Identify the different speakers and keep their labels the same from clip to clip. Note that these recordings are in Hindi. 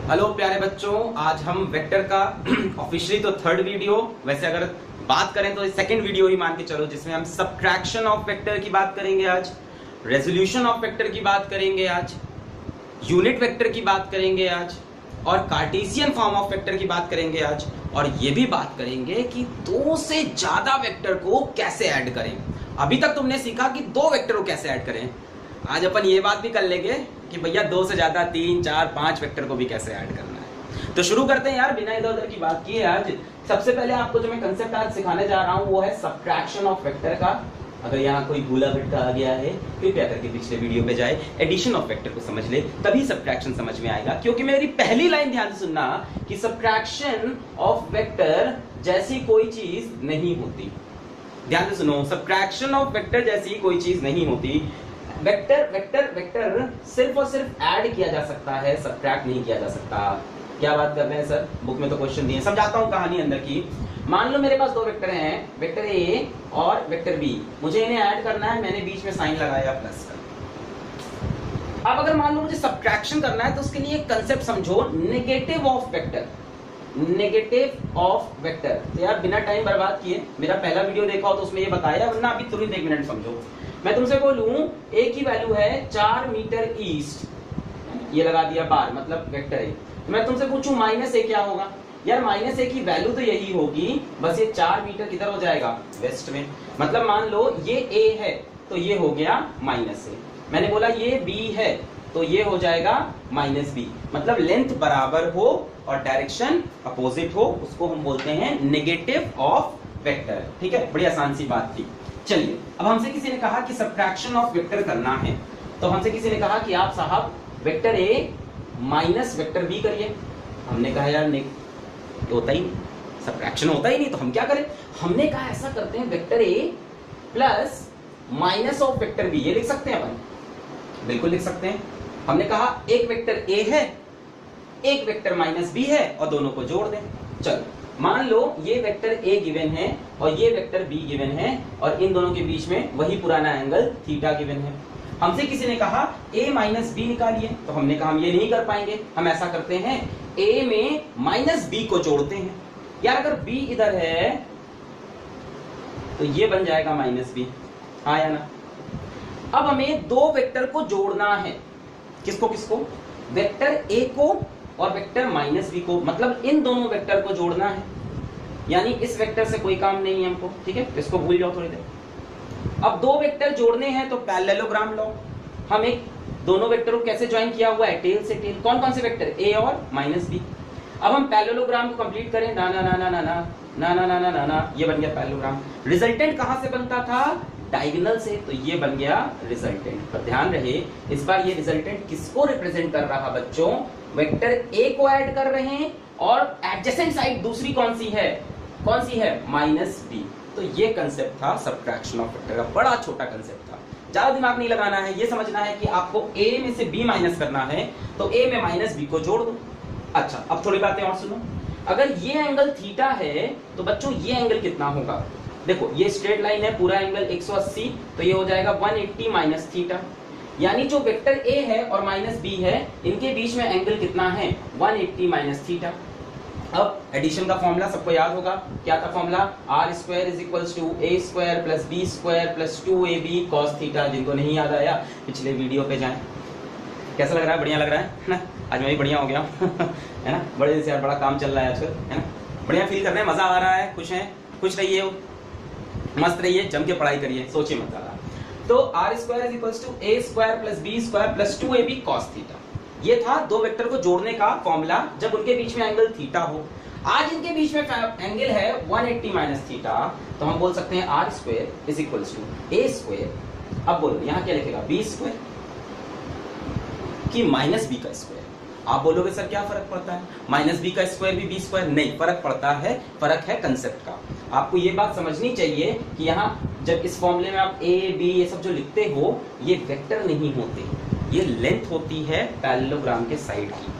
Speaker 1: हेलो प्यारे बच्चों, आज हम वेक्टर का ऑफिशियली तो थर्ड वीडियो, वैसे अगर बात करें तो सेकंड वीडियो ही मान के चलो, जिसमें हम सब्ट्रैक्शन ऑफ वेक्टर की बात करेंगे आज, रेजोल्यूशन ऑफ वेक्टर की बात करेंगे आज, यूनिट वेक्टर की बात करेंगे आज, और कार्टेशियन फॉर्म ऑफ वेक्टर की बात करेंगे आज। और ये भी बात करेंगे कि दो से ज्यादा वेक्टर को कैसे ऐड करें। अभी तक तुमने सीखा कि दो वेक्टर को कैसे ऐड करें, आज अपन ये बात भी कर लेंगे कि भैया दो से ज्यादा 3, 4, 5 वेक्टर को भी कैसे ऐड करना है। तो शुरू करते हैं यार, बिना इधर उधर की बात किए। आज सबसे पहले आपको जो मैं कंसेप्ट आज सिखाने जा रहा हूँ वो है सब्ट्रैक्शन ऑफ वेक्टर का। अगर यहाँ कोई भूला भटका आ गया है कृपया करके पिछले वीडियो पे जाए, एडिशन ऑफ वेक्टर को समझ ले, तभी सब्ट्रैक्शन समझ में आएगा। क्योंकि मेरी पहली लाइन ध्यान से सुनना कि सब्ट्रैक्शन ऑफ वेक्टर जैसी कोई चीज नहीं होती। ध्यान से सुनो, सब्ट्रैक्शन ऑफ वेक्टर जैसी कोई चीज नहीं होती। वेक्टर वेक्टर वेक्टर सिर्फ और सिर्फ ऐड किया जा सकता है, सब्ट्रैक्ट नहीं किया जा सकता। क्या बात कर रहे हैं सर, बुक में तो क्वेश्चन दिए, समझाता हूं कहानी अंदर की। मान लो मेरे पास दो वेक्टर हैं, वेक्टर ए और वेक्टर बी, मुझे इन्हें ऐड करना है, मैंने बीच में साइन लगाया प्लस का। अब अगर मान लो मुझे सब्ट्रैक्शन करना है तो उसके लिए एक कंसेप्ट समझो, negative of vector. Negative of vector, तो यार बिना टाइम बर्बाद किए मेरा पहला वीडियो देखा हो तो उसमें ये बताया, वरना अभी तुरंत 1 मिनट समझो। मैं तुमसे बोलूं ए की वैल्यू है 4 मीटर ईस्ट, ये लगा दिया बार, मतलब वेक्टर ए। तो मैं तुमसे पूछूं माइनस ए क्या होगा, यार माइनस ए की वैल्यू तो यही होगी, बस ये 4 मीटर किधर हो जाएगा, वेस्ट में। मतलब मान लो ये ए है तो ये हो गया माइनस ए, मैंने बोला ये बी है तो ये हो जाएगा माइनस बी। मतलब लेंथ बराबर हो और डायरेक्शन अपोजिट हो, उसको हम बोलते हैं नेगेटिव ऑफ वेक्टर। ठीक है, बड़ी आसान सी बात थी। चलिए, अब हमसे किसी ने कहा कि सब्ट्रैक्शन ऑफ वेक्टर करना है, तो हमसे किसी ने कहा कि आप साहब vector A minus vector B करिए। हमने कहा यार नहीं, होता ही नहीं, सब्ट्रैक्शन होता ही नहीं, तो हम क्या करें। हमने कहा ऐसा करते हैं, vector A plus minus of vector B, ये लिख सकते हैं अपन, बिल्कुल लिख सकते हैं। हमने कहा एक वेक्टर ए है, एक वेक्टर माइनस बी है, और दोनों को जोड़ दें। चलो मान लो ये वेक्टर ए गिवन है और ये वेक्टर बी गिवन है, और इन दोनों के बीच में वही पुराना एंगल थीटा गिवन है। हमसे किसी ने कहा a माइनस बी निकालिए, तो हमने कहा हम ये नहीं कर पाएंगे, हम ऐसा करते हैं a में माइनस बी को जोड़ते हैं। यार अगर b इधर है तो ये बन जाएगा माइनस बी, हाँ या ना। अब हमें दो वेक्टर को जोड़ना है, किसको किसको, वेक्टर a को और वेक्टर माइनस बी को, मतलब इन दोनों वेक्टर को जोड़ना है। यानी इस वेक्टर से कोई काम नहीं है हमको, ठीक है, इसको भूल जाओ थोड़ी देर। अब दो वेक्टर जोड़ने हैं तो पैरेललोग्राम लो। हम एक दोनों वेक्टर को कैसे ज्वाइन किया हुआ है, टेल से टेल। कौन कौन से वेक्टर, ए और माइनस बी। अब हम पैरेललोग्राम को कंप्लीट करें, ना ना ना ना ना ना ना ना ना ना ना ना, ये बन गया पैरेललोग्राम। रिजल्टेंट कहां से बनता था, डायगोनल से, तो ये बन गया रिजल्टेंट। पर ध्यान रहे इस बार ये रिजल्टेंट किसको रिप्रेजेंट कर रहा बच्चों, वेक्टर ए को ऐड कर रहे हैं, और एडजेसेंट साइड दूसरी कौन सी है, कौन सी है, माइनस बी। तो ये कंसेप्ट था सब्ट्रैक्शन ऑफ वेक्टर का, बड़ा छोटा कंसेप्ट था, ज्यादा दिमाग नहीं लगाना है। ये समझना है कि आपको ए में से बी माइनस करना है, तो ए में माइनस बी को जोड़ दो। अच्छा, अब थोड़ी बातें और सुनो। अगर ये एंगल थीटा है तो बच्चों ये एंगल कितना होगा, देखो ये स्ट्रेट लाइन है, पूरा एंगल 180, तो ये हो जाएगा 180 माइनस थीटा। यानी जो वेक्टर ए है और माइनस बी है, इनके बीच में एंगल कितना है, 180 माइनस थीटा। अब एडिशन का फॉर्मूला सबको याद होगा, क्या था formula, R square is equals to A square plus B square plus 2ab cos theta. जिनको नहीं याद आया पिछले वीडियो पे जाएं। कैसा लग रहा है, बढ़िया लग रहा है ना, आज मैं भी बढ़िया हो गया है ना, बड़े दिन से यार बड़ा काम चल रहा है आजकल, है ना, बढ़िया फील कर रहे हैं, मजा आ रहा है, खुश हैं, खुश रहिए, मस्त रहिए, जम के पढ़ाई करिए, सोचिए मत ज्यादा। तो R square is equals to A square plus B square plus 2ab cos theta. ये था दो वेक्टर को जोड़ने का फॉर्मूला जब उनके बीच में एंगल थीटा हो। आज इनके बीच में एंगल है 180 माइनस थीटा, तो हम बोल सकते हैं R square is equals to A square. अब बोलो यहाँ क्या लिखेगा, बी स्क्वायर कि माइनस बी का स्क्वायर। आप बोलोगे सर क्या फर्क पड़ता है, माइनस बी का स्क्वायर भी बी स्क्वायर, नहीं फर्क पड़ता है, फर्क है कंसेप्ट का। आपको ये बात समझनी चाहिए कि यहाँ जब इस फॉर्मूले में आप ए बी ये सब जो लिखते हो, ये वेक्टर नहीं होते, ये लेंथ होती है पैरेललोग्राम के साइड की।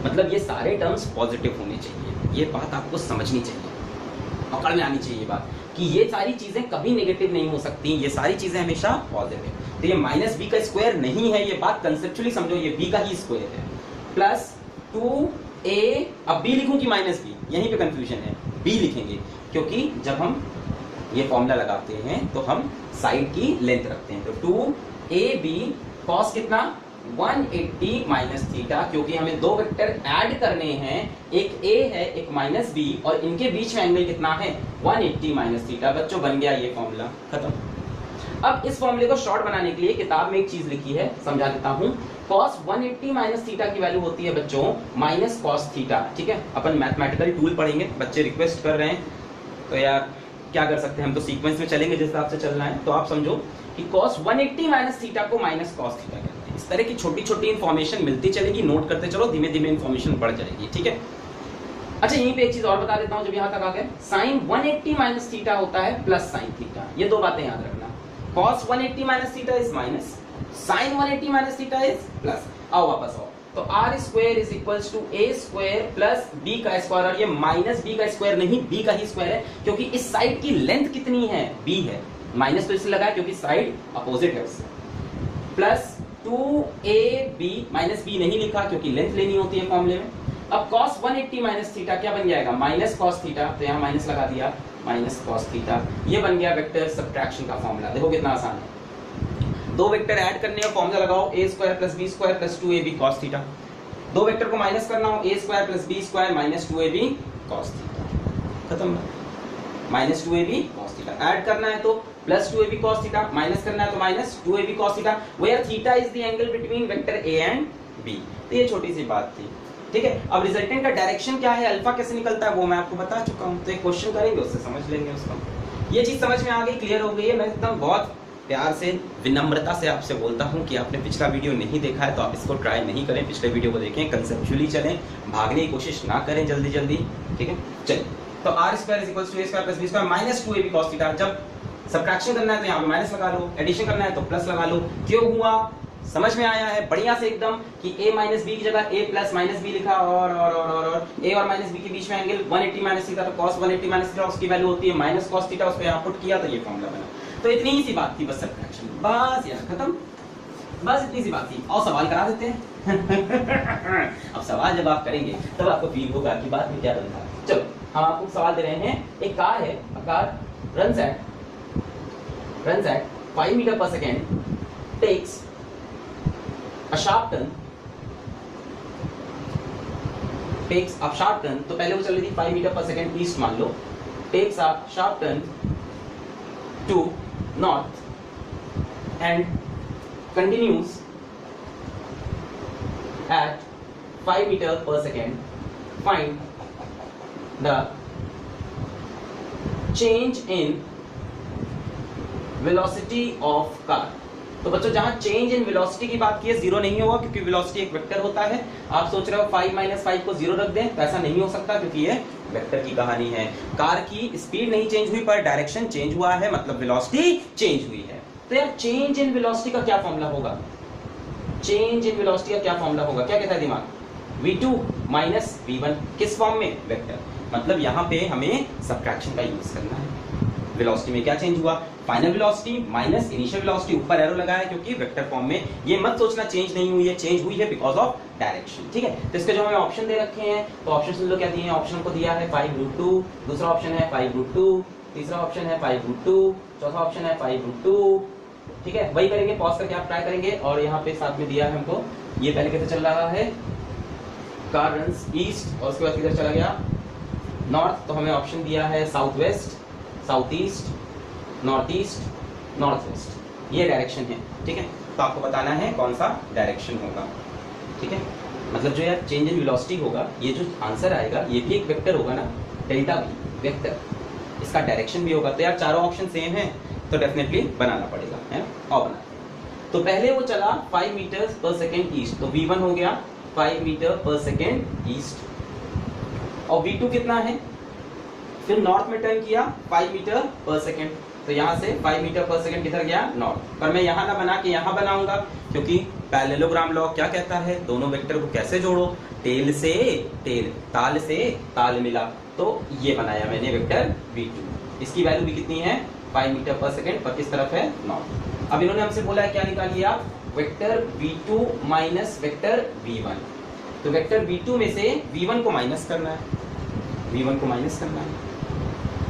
Speaker 1: मतलब ये सारे टर्म्स पॉजिटिव होने चाहिए, ये बात आपको समझनी चाहिए, पकड़ में आनी चाहिए ये बात कि ये सारी चीजें कभी नेगेटिव नहीं हो सकती, ये सारी चीजें हमेशा पॉजिटिव। तो ये माइनस बी का स्क्वायर नहीं है, ये बात कंसेप्चुअली समझो, ये बी का ही स्क्वायर है, प्लस 2 ए, अब बी लिखूं कि माइनस बी, यहीं पे कंफ्यूजन है, बी लिखेंगे क्योंकि जब हम ये फॉर्मूला लगाते हैं तो हम साइड की लेंथ रखते हैं। तो 2ab cos कितना 180 माइनस थीटा, क्योंकि हमें दो वेक्टर ऐड करने हैं, एक a है एक माइनस b, और इनके बीच में एंगल कितना है 180 माइनस थीटा। बच्चों बन गया ये फॉर्मूला, खत्म। अब इस फॉर्मूले को शॉर्ट बनाने के लिए किताब में एक चीज लिखी है, समझा देता हूं। cos 180 माइनस थीटा की वैल्यू होती है बच्चों माइनस cos थीटा, ठीक है। अपन मैथमेटिकल टूल पढ़ेंगे, बच्चे रिक्वेस्ट कर रहे हैं, तो यार क्या कर सकते हैं, हम तो सीक्वेंस में चलेंगे जिस हिसाब से चलना है। तो आप समझो कि cos 180 माइनस थीटा को माइनस cos थीटा कहते हैं। इस तरह की छोटी छोटी इंफॉर्मेशन मिलती चलेगी, नोट करते चलो, धीमे धीमे इंफॉर्मेशन बढ़ जाएगी, ठीक है। अच्छा यहीं पे एक चीज और बता देता हूं, जब यहां तक आ गए, sin 180 माइनस थीटा होता है प्लस sin थीटा, ये दो बातें याद रखना। cos 180 minus theta is minus, sin 180 minus theta is plus. आओ वापस आओ, तो R square is equals to A square plus B का स्क्वायर, और ये माइनस बी का स्क्वायर नहीं, बी का ही स्क्वायर है, क्योंकि इस साइड की लेंथ कितनी है, बी है। माइनस तो इसलिए लगा है क्योंकि साइड अपोजिट है उससे, प्लस 2ab, माइनस बी नहीं लिखा क्योंकि लेंथ लेनी होती है फॉर्मूले में। अब cos 180 माइनस थीटा क्या बन जाएगा, माइनस cos थीटा, तो यहाँ माइनस लगा दिया, माइनस cos थीटा। ये बन गया वेक्टर सब्ट्रैक्शन का फॉर्मूला। देखो कितना आसान है, दो वेक्टर ऐड करने और फॉर्मूला लगाओ a square plus b square plus 2ab cos theta. दो वेक्टर को माइनस करना हो, a square plus b square minus 2ab cos theta, खत्म। Minus 2ab cos theta add करना है तो plus 2ab cos theta, minus करना है तो minus 2ab cos theta, where theta is the angle between vector a and b। तो ये छोटी सी बात थी, ठीक है। अब रिजल्टेंट का डायरेक्शन क्या है, अल्फा कैसे निकलता है, वो मैं आपको बता चुका हूं। तो एक क्वेश्चन करेंगे, उससे समझ लेंगे उसको। ये चीज समझ में आ गई, क्लियर हो गई है। मैं एकदम बहुत प्यार से विनम्रता से आपसे बोलता हूं कि आपने पिछला वीडियो नहीं देखा है तो आप इसको ट्राई नहीं करें, पिछले वीडियो को देखें, कंसेप्चुअली चलें, भागने की कोशिश ना करें जल्दी जल्दी, ठीक है। चलिए, तो R square is equals to A square plus B square minus 2ab cos theta. जब सब्ट्रैक्शन करना है तो यहाँ पे माइनस लगा लो, एडिशन करना है तो प्लस लगा लो। क्यों हुआ, समझ में आया है बढ़िया से एकदम, कि a माइनस बी की जगह a प्लस माइनस बी लिखा, और a और माइनस बी के बीच में एंगल 180 माइनस थीटा, तो cos 180 माइनस थीटा उसकी वैल्यू होती है माइनस cos थीटा, उस पे यहाँ पुट किया तो ये फॉर्मूला बना। तो इतनी ही सी बात थी बस सब्ट्रैक्शन, बस यार खत्म, बस इतनी सी बात थी। और सवाल करा देते हैं अब सवाल जब आप करेंगे तब आपको फील होगा कि बात में क्या बन रहा है। चलो हम आपको सवाल दे रहे हैं, एक कार है, a car runs at 5 metre per second, takes a sharp turn, तो पहले वो चल रही थी 5 मीटर पर सेकेंड ईस्ट मान लो, takes a sharp turn to north and continues at 5 meter per second. Find the change in velocity of car. तो बच्चों जहां चेंज इन वेलोसिटी की बात की है, जीरो नहीं होगा क्योंकि वेलोसिटी एक वेक्टर होता है। आप सोच रहे हो 5 माइनस 5 को जीरो रख दें, तो ऐसा नहीं हो सकता क्योंकि ये वेक्टर की कहानी है। कार की स्पीड नहीं चेंज हुई पर डायरेक्शन चेंज हुआ है, मतलब वेलोसिटी चेंज हुई है। तो यार चेंज इन वेलोसिटी का क्या फॉर्मूला होगा, चेंज इन वेलोसिटी का क्या फॉर्मूला होगा, क्या कहता है दिमाग, v2 माइनस v1, किस फॉर्म में, वेक्टर। मतलब यहाँ पे हमें सब्ट्रैक्शन का यूज करना है। वेलोसिटी में क्या चेंज हुआ, final velocity minus initial velocity, ऊपर एरो लगा है क्योंकि वेक्टर फॉर्म में। ये मत सोचना चेंज नहीं हुई है, चेंज हुई है बिकॉज ऑफ डायरेक्शन, ठीक है। तो इसके जो हमें ऑप्शन दे रखे हैं, तो ऑप्शन सुन लो क्या दिए हैं। ऑप्शन को दिया है 5√2, दूसरा ऑप्शन है 5√2, तीसरा ऑप्शन है 5√2, चौथा ऑप्शन है 5√2, ठीक है। वही करेंगे, पॉज करके आप ट्राई करेंगे। और यहाँ पे साथ में दिया है हमको, ये पहले कैसे चल रहा है, कार रन्स ईस्ट और उसके बाद किधर चला गया, नॉर्थ। तो हमें ऑप्शन दिया है south west, south east, north east, north west, ये डायरेक्शन है, ठीक है। तो आपको बताना है कौन सा डायरेक्शन होगा, ठीक है। मतलब जो यार चेंज इन वेलोसिटी होगा, ये जो आंसर आएगा ये भी एक वेक्टर होगा ना, डेल्टा भी वेक्टर, इसका डायरेक्शन भी होगा। तो यार चारों ऑप्शन सेम है तो डेफिनेटली बनाना पड़ेगा, है ना। और बना, तो पहले वो चला 5 मीटर पर सेकेंड ईस्ट, तो v1 हो गया 5 मीटर पर सेकेंड ईस्ट, और v2 कितना है, फिर नॉर्थ में टर्न किया 5 मीटर पर सेकेंड, तो यहाँ से 5 मीटर पर सेकेंड किधर गया, नॉर्थ। पर मैं यहाँ ना बना के यहाँ बनाऊंगा क्योंकि पैरेललोग्राम लॉ क्या कहता है, दोनों वेक्टर को कैसे जोड़ो, टेल से टेल, ताल से ताल मिला। तो ये बनाया मैंने वेक्टर v2, इसकी वैल्यू भी कितनी है 5 मीटर पर सेकेंड, पर किस तरफ है, नॉर्थ। अब इन्होंने हमसे बोला है क्या निकालिए आप, vector v2 minus vector v1। तो वेक्टर v2 में से v1 को माइनस करना है, v1 को माइनस करना है,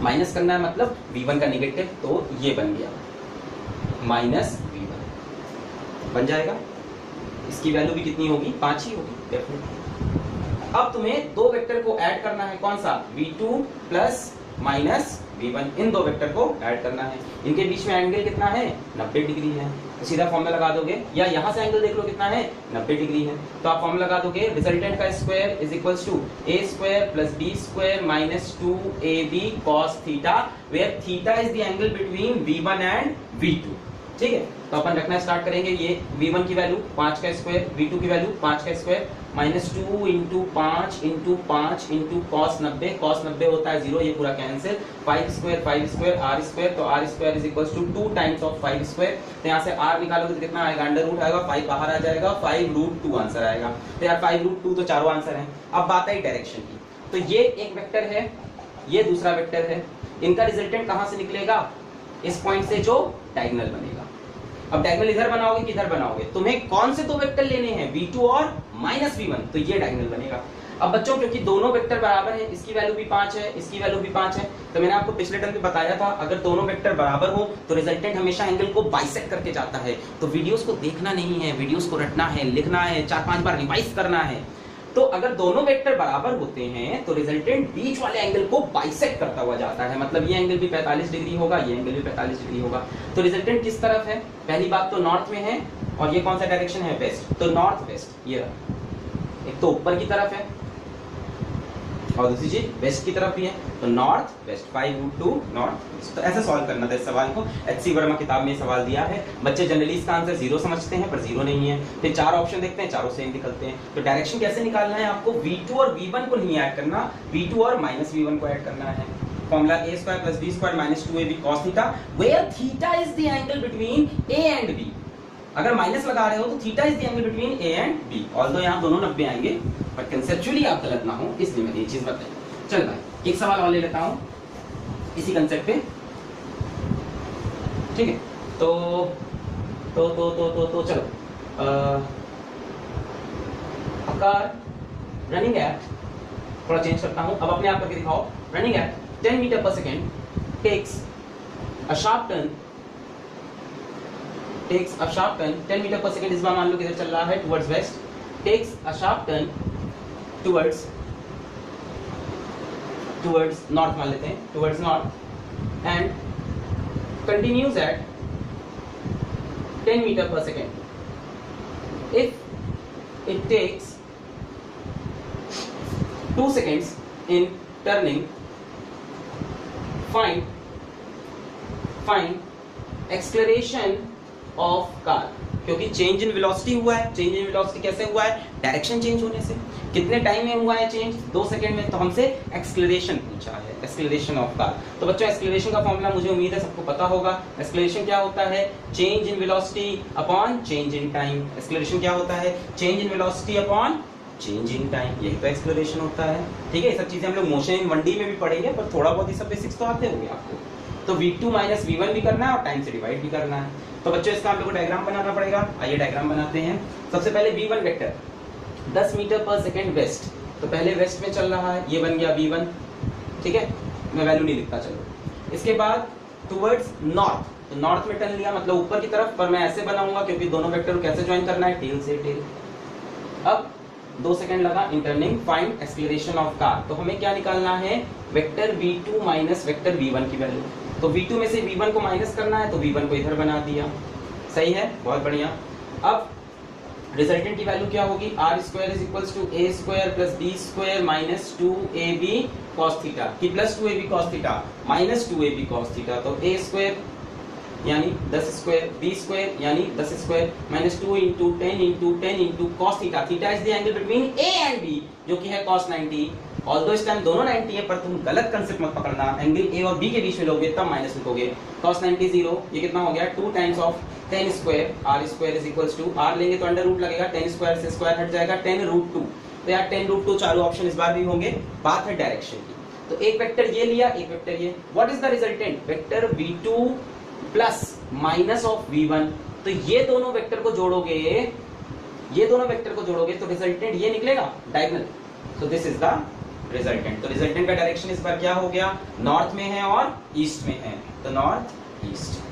Speaker 1: माइनस करना है मतलब v1 का निगेटिव, तो ये बन गया माइनस v1 बन जाएगा। इसकी वैल्यू भी कितनी होगी, 5 ही होगी डेफिनेटली। अब तुम्हें दो वेक्टर को ऐड करना है, कौन सा, v2 प्लस माइनस v1, इन दो वेक्टर को ऐड करना है। इनके बीच में एंगल कितना है, 90 डिग्री है, तो सीधा फॉर्मूला लगा दोगे, या यहां से एंगल देख लो कितना है, 90 डिग्री है, तो आप फॉर्मूला लगा दोगे, रिजल्टेंट का square is equals to a square plus b square minus 2ab cos theta, where theta is the angle between v1 and v2। ठीक है, तो अपन रखना स्टार्ट करेंगे, ये v1 की वैल्यू 5 का स्क्वायर, v2 की वैल्यू 5 का square, minus 2 into 5 into 5 into cos 90 होता है 0, ये पूरा कैंसिल, 5 स्क्वायर आर स्क्वायर, तो R square is equals to 2 times of 5 square, तो यहाँ से आर निकालोगे तो कितना आएगा, अंडर रूट आएगा, 5 बाहर आ जाएगा, 5√2 आंसर आएगा। तो यार 5√2 तो चारों आंसर हैं। अब बात आई डायरेक्शन की, तो ये एक वेक्टर है, ये दूसरा वेक्टर है, इनका रिजल्टेंट कहां से निकलेगा, इस पॉइंट से जो डायगोनल बनेगा। अब डायगोनल इधर बनाओगे किधर बनाओगे, तुम्हें कौन से दो वेक्टर लेने हैं, v2 और माइनस v1, तो ये डायगोनल बनेगा। अब बच्चों क्योंकि दोनों वेक्टर बराबर हैं, इसकी वैल्यू भी 5 है, इसकी वैल्यू भी 5 है, तो मैंने आपको पिछले टर्म में बताया था अगर दोनों वेक्टर बराबर हो तो रिजल्टेंट हमेशा एंगल को बाइसेक्ट करके जाता है। तो वीडियोस को देखना नहीं है, वीडियोस को रटना है, लिखना है, 4-5 बार रिवाइज करना है। तो अगर दोनों वेक्टर बराबर होते हैं तो रिजल्टेंट बीच वाले एंगल को बाइसेक्ट करता हुआ जाता है, मतलब ये एंगल भी 45 डिग्री होगा, ये एंगल भी 45 डिग्री होगा। तो रिजल्टेंट किस तरफ है, पहली बात तो नॉर्थ में है, और ये कौन सा डायरेक्शन है, वेस्ट, तो नॉर्थ वेस्ट, ये रहा, एक तो ऊपर की तरफ है और दूसरी चीज वेस्ट की तरफ भी है, तो नॉर्थ वेस्ट, 5√2 नॉर्थ वेस्ट। तो ऐसे सॉल्व करना था इस सवाल को, एच.सी. वर्मा किताब में सवाल दिया है। बच्चे जनरली इसका आंसर 0 समझते हैं, पर 0 नहीं है। फिर 4 ऑप्शन देखते हैं, चारों सेम निकलते हैं। तो डायरेक्शन कैसे निकालना है आपको, v2 और v1 को नहीं ऐड करना, v2 और माइनस v1 को ऐड करना है। Formula a square plus b square minus 2ab cos theta, where theta is the angle between a and b। अगर माइनस लगा रहे हो तो theta is the angle between a and b, although यहां दोनों 90 आएंगे, बट कंसेप्चुअली आप गलत ना हो इसलिए मैंने ये चीज बताई। चल भाई एक सवाल और ले लेता हूं इसी कंसेप्ट पे, ठीक है, तो चलो, कार रनिंग एट, थोड़ा चेंज करता हूं, अब अपने आप करके दिखाओ, running at 10 metre per second takes a sharp turn 10 metre per second, इस बार मान लो किधर चल रहा है, towards west, takes a sharp turn towards north मान लेते हैं, towards north, and continues at 10 metre per second. If it takes 2 seconds in turning, find acceleration of car, क्योंकि चेंज इन वेलोसिटी हुआ है। चेंज इन वेलोसिटी कैसे हुआ है, डायरेक्शन चेंज होने से। कितने टाइम में हुआ है चेंज, 2 सेकंड में, तो हमसे एक्सेलरेशन पूछा है, एक्सेलरेशन ऑफ कार। तो बच्चों एक्सेलरेशन का फॉर्मूला मुझे उम्मीद है सबको पता होगा। एक्सेलरेशन क्या होता है, change in velocity upon change in time. Acceleration क्या होता है, change in velocity upon change in time, यही तो एक्सेलरेशन होता है। ठीक है, ये सब चीजें हम लोग मोशन इन 1D में भी पढ़ेंगे, पर थोड़ा बहुत ये सब बेसिक्स तो आते होंगे आपको। तो v2 माइनस v1 भी करना है और टाइम से डिवाइड भी करना है। तो बच्चों इसका हम लोग को डायग्राम बनाना पड़ेगा। आइए डायग्राम बनाते हैं। सबसे पहले v1 vector 10 metre per second waste, तो पहले वेस्ट में चल रहा है, ये बन गया v1, ठीक है, मैं वैल्यू नहीं लिखता, चलो। इसके बाद टुवर्ड्स नॉर्थ, तो नॉर्थ में टर्न लिया, मतलब ऊपर की तरफ, पर मैं ऐसे बनाऊंगा क्योंकि दोनों वेक्टर को कैसे ज्वाइन करना है, टेल से टेल। अब 2 सेकंड लगा इन turning, find acceleration of car. तो हमें क्या निकालना है, vector v2 minus vector v1 की वैल्यू। तो v2 में से v1 को माइनस करना है, तो v1 को इधर बना दिया, सही है, बहुत बढ़िया। अब रिजल्टेंट की वैल्यू क्या होगी, R square is equals to A square plus B square minus 2ab cos theta, की plus 2ab cos theta minus 2ab cos theta. तो a स्क्वायर यानी 10 स्क्वायर, b स्क्वायर यानी 10 square minus 2 into 10 into 10 into cos theta. Theta is the angle between a and b, जो कि है cos 90। ऑल्दो इस टाइम दोनों 90 है, पर तुम गलत कंसेप्ट मत पकड़ना, एंगल a और b के बीच में लोगे तब माइनस लिखोगे। cos 90 0, ये कितना हो गया, 2 times of 10 square, r square is equals to, r लेंगे तो अंडर रूट लगेगा, 10 स्क्वायर से स्क्वायर हट जाएगा, 10√2। तो यार 10√2 चारों ऑप्शन इस बार भी होंगे। बात है डायरेक्शन की, तो एक वेक्टर ये लिया, एक वेक्टर ये। What is the resultant, vector v2 plus minus of v1। तो ये दोनों वेक्टर को जोड़ोगे ये दोनों वेक्टर को जोड़ोगे तो रिजल्टेंट ये निकलेगा diagonal, so this is the resultant. तो रिजल्टेंट का डायरेक्शन इस बार क्या हो गया, नॉर्थ में है और ईस्ट में है, तो नॉर्थ ईस्ट,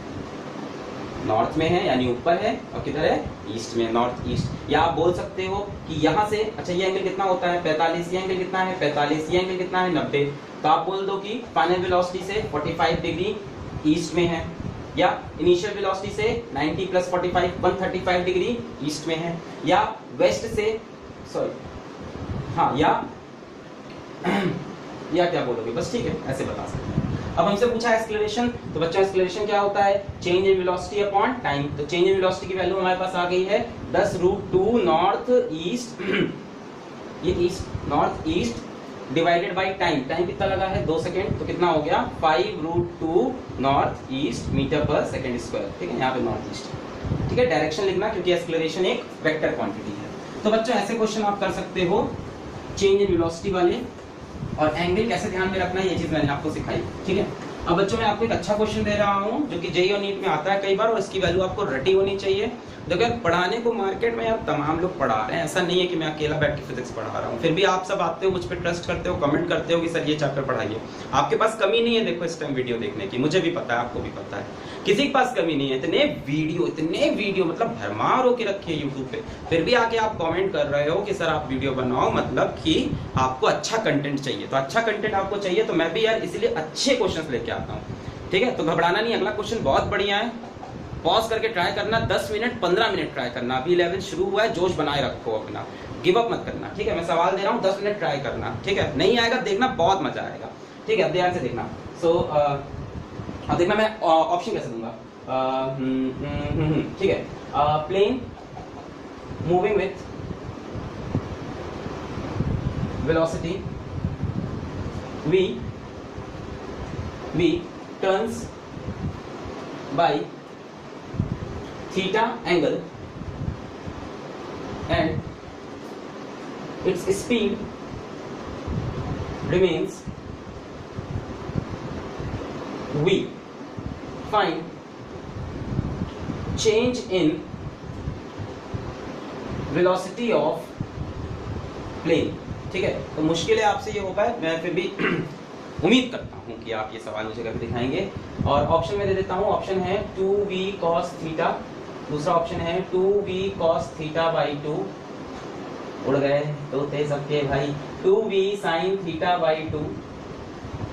Speaker 1: नॉर्थ में है यानी ऊपर है और किधर है, ईस्ट में, नॉर्थ ईस्ट। या आप बोल सकते हो कि यहाँ से, अच्छा ये एंगल कितना होता है 45, ये एंगल कितना है 45, ये एंगल कितना है 90, तो आप बोल दो कि फाइनल वेलोसिटी से 45 डिग्री ईस्ट में है, या इनिशियल वेलोसिटी से 90 प्लस 45 135 डिग्री ईस्ट में है, या वेस्ट से सॉरी हाँ या क्या बोलोगे, बस ठीक है ऐसे बता सकते हैं। अब हमसे पूछा है एक्सेलरेशन, तो बच्चों एक्सेलरेशन क्या होता है, change in velocity upon time. तो चेंज इन वेलोसिटी की वैल्यू हमारे पास आ गई है 10√2 नॉर्थ ईस्ट, ये east north east divided by time, time कितना लगा है 2 सेकंड, तो कितना हो गया 5√2 नॉर्थ ईस्ट मीटर पर सेकंड स्क्वायर, ठीक है, यहाँ पे नॉर्थ ईस्ट, ठीक है। डायरेक्शन लिखना क्योंकि एक्सेलरेशन एक वेक्टर क्वांटिटी है। तो बच्चों ऐसे क्वेश्चन आप कर सकते हो चेंज इन वेलोसिटी वाले, और एंगल कैसे ध्यान में रखना है ये चीज मैंने आपको सिखाई, ठीक है। अब बच्चों मैं आपको एक अच्छा क्वेश्चन दे रहा हूँ जो कि जेईई और नीट में आता है कई बार, और इसकी वैल्यू आपको रटी होनी चाहिए। देखो यार पढ़ाने को मार्केट में यार तमाम लोग पढ़ा रहे हैं, ऐसा नहीं है कि मैं अकेला बैठ के फिजिक्स पढ़ा रहा हूँ, फिर भी आप सब आते हो मुझ पर ट्रस्ट करते हो, कमेंट करते हो कि सर ये चैप्टर पढ़ाइए। आपके पास कमी नहीं है देखो इस टाइम वीडियो देखने की, मुझे भी पता है आपको भी पता है, किसी के पास कमी नहीं है। इतने वीडियो मतलब भरमार होके रखी है यूट्यूब पे, फिर भी आके आप कमेंट कर रहे हो कि सर आप वीडियो बनाओ, मतलब कि आपको अच्छा कंटेंट चाहिए। तो अच्छा कंटेंट आपको चाहिए तो मैं भी यार इसलिए अच्छे क्वेश्चंस लेके आता हूँ, ठीक है। तो घबराना नहीं, अगला क्वेश्चन बहुत बढ़िया है, पॉज करके ट्राई करना, 10 मिनट 15 मिनट ट्राई करना। अभी 11 शुरू हुआ है, जोश बनाए रखो अपना, गिव अप मत करना, ठीक है। मैं सवाल दे रहा हूँ 10 मिनट ट्राई करना, ठीक है। नहीं आएगा देखना, बहुत मजा आएगा, ठीक है। अब ध्यान से देखना। सो अब देखना मैं ऑप्शन कैसे दूंगा, ठीक है। Plane moving with velocity v turns by theta angle and its speed remains v. Find change in velocity of plane, ठीक है। तो मुश्किल है आपसे ये हो पाए, मैं फिर भी उम्मीद करता हूँ कि आप ये सवाल मुझे करके दिखाएंगे। और ऑप्शन में दे देता हूँ, ऑप्शन है 2v cos थीटा, दूसरा ऑप्शन है 2v cos थीटा बाई 2, उड़ गए तो थे सबके भाई, 2v sin थीटा बाई 2,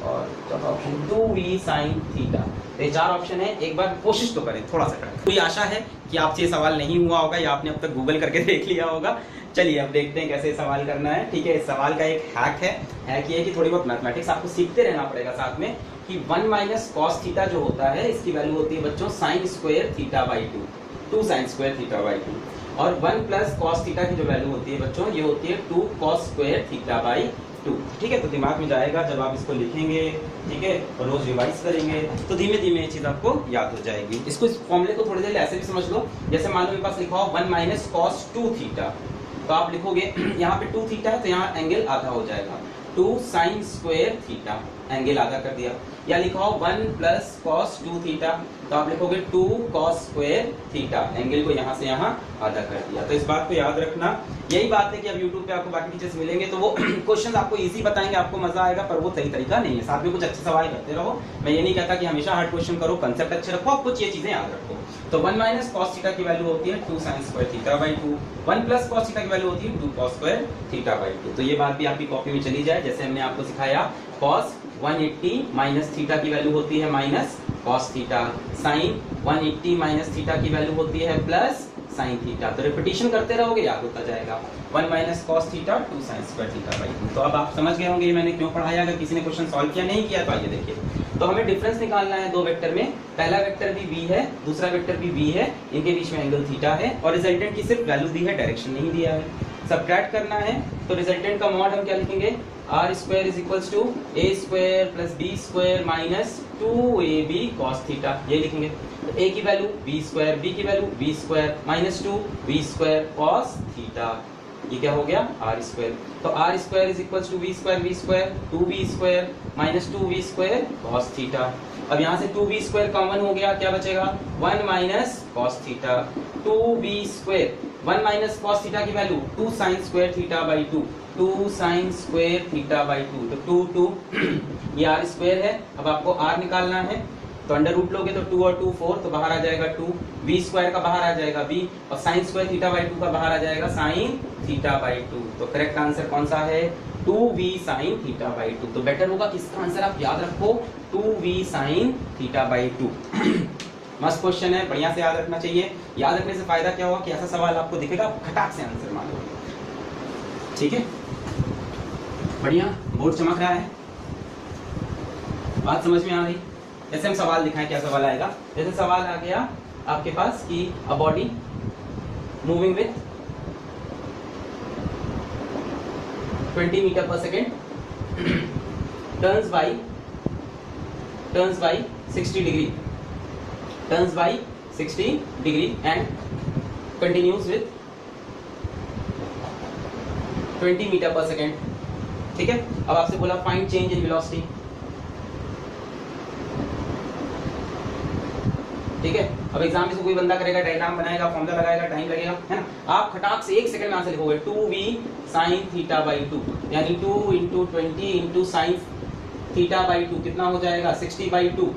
Speaker 1: और चौथा ऑप्शन 2v sin थीटा। तो ये 4 ऑप्शन है, एक बार कोशिश तो करें, थोड़ा सा ट्राई। पूरी आशा है कि आपसे ये सवाल नहीं हुआ होगा या आपने अब तक गूगल करके देख लिया होगा। चलिए अब देखते हैं कैसे सवाल करना है, ठीक है। इस सवाल का एक हैक ये है कि थोड़ी बहुत मैथमेटिक्स आपको सीखते रहना पड़ेगा साथ में, कि 1 माइनस कॉस थीटा जो होता है इसकी वैल्यू होती है बच्चों sign square theta by 2 sine square theta by 2, और 1 प्लस कॉस थीटा की जो वैल्यू होती है बच्चों ये होती है 2 कॉस स्क्वायर थीटा बाई 2, ठीक है। तो दिमाग में जाएगा जब आप इसको लिखेंगे, ठीक है, और रोज रिवाइज करेंगे तो धीमे धीमे ये चीज आपको याद हो जाएगी। इसको इस फॉर्मूले को थोड़ी देर ऐसे भी समझ लो, जैसे मान लो मेरे पास लिखा हो 1 माइनस कॉस 2 थीटा, तो आप लिखोगे यहाँ पे 2 थीटा है तो यहाँ एंगल आधा हो जाएगा, 2 साइन स्क्वायर थीटा, एंगल आधा कर दिया। या लिखा हो 1 प्लस कॉस 2 थीटा, तो आप लिखोगे 2 कॉस स्क्वायर थीटा, एंगल को यहाँ से यहाँ आधा कर दिया। तो इस बात को याद रखना। यही बात है कि अब YouTube पे आपको बाकी टीचर्स मिलेंगे तो वो क्वेश्चन आपको इजी बताएंगे, आपको मजा आएगा, पर वो सही तरीका नहीं है। साथ में कुछ अच्छे सवाल करते रहो, मैं ये नहीं कहता कि हमेशा हार्ड क्वेश्चन करो, कंसेप्ट अच्छे रखो, आप कुछ ये चीजें याद रखो। तो 1 माइनस कॉस थीटा की वैल्यू होती है 2 sine square theta by 2, 1 plus cos theta की वैल्यू होती है 2 कॉस स्क्वायर थीटा बाई 2। तो ये बात भी आपकी कॉपी में चली जाए, जैसे हमने आपको सिखाया कॉस 180 माइनस थीटा की वैल्यू होती है minus cos theta, sine 180 minus theta की वैल्यू होती है प्लस साइन थीटा। तो रिपीटिशन करते रहोगे याद होता जाएगा, 1 minus cos theta 2 sine square theta by 2। तो अब आप समझ गए होंगे मैंने क्यों पढ़ाया, अगर किसी ने क्वेश्चन सॉल्व किया नहीं किया तो आइए देखिए। तो हमें डिफरेंस निकालना है दो वेक्टर में, पहला वेक्टर भी v है, दूसरा वेक्टर भी v है, इनके बीच में एंगल थीटा है, और रिजल्टेंट की सिर्फ वैल्यू दी है, डायरेक्शन नहीं दिया है। सबट्रैक्ट करना है तो रिजल्टेंट का मॉड हम क्या लिखेंगे, R square is equals to A square plus B square minus 2ab cos theta, ये लिखेंगे। तो a की वैल्यू b स्क्वायर, b की value b square minus 2b square cos theta, ये क्या हो गया आर स्क्वायर। तो R square is equals to v square 2b square minus 2v square cos theta. अब यहाँ से 2b² कॉमन हो गया, क्या बचेगा 1 minus cos theta. 2b², 1 minus cos theta की value 2 sine square theta by 2, 2 sine square theta by 2, तो 2 ये r स्क्वायर है। अब आपको r निकालना है तो अंडर रूट लोगे तो 2 और 2 4, तो बाहर आ जाएगा 2, b² का बाहर आ जाएगा b, और साइन स्क्वायर थीटा बाई 2 का बाहर आ जाएगा साइन थीटा बाई 2। तो करेक्ट आंसर कौन सा है 2v साइन थीटा बाई 2। तो बेटर होगा किसका आंसर आप याद रखो 2v साइन थीटा बाई 2। मस्त क्वेश्चन है, बढ़िया से याद रखना चाहिए। याद रखने से फायदा क्या होगा कि ऐसा सवाल आपको दिखेगा आप खटाक से आंसर मारोगे। ठीक है, बढ़िया, बोर्ड चमक रहा है, बात समझ में आ रही। जैसे हम सवाल दिखाएं, क्या सवाल आएगा, जैसे सवाल आ गया आपके पास कि a body moving with 20 metre per second turns by 60 degree, turns by 60 degree and continues with 20 metre per second. ठीक है, अब आपसे बोला फाइंड चेंज इन वेलोसिटी। ठीक है, अब एग्जाम में से कोई बंदा करेगा, डायग्राम बनाएगा, फॉर्मूला लगाएगा, टाइम लगेगा, है ना। आप खटाक से 1 सेकंड में आंसर लिखोगे 2v sin थीटा बाई 2, यानी 2 × 20 × sin थीटा बाई 2 कितना हो जाएगा 60 बाई 2,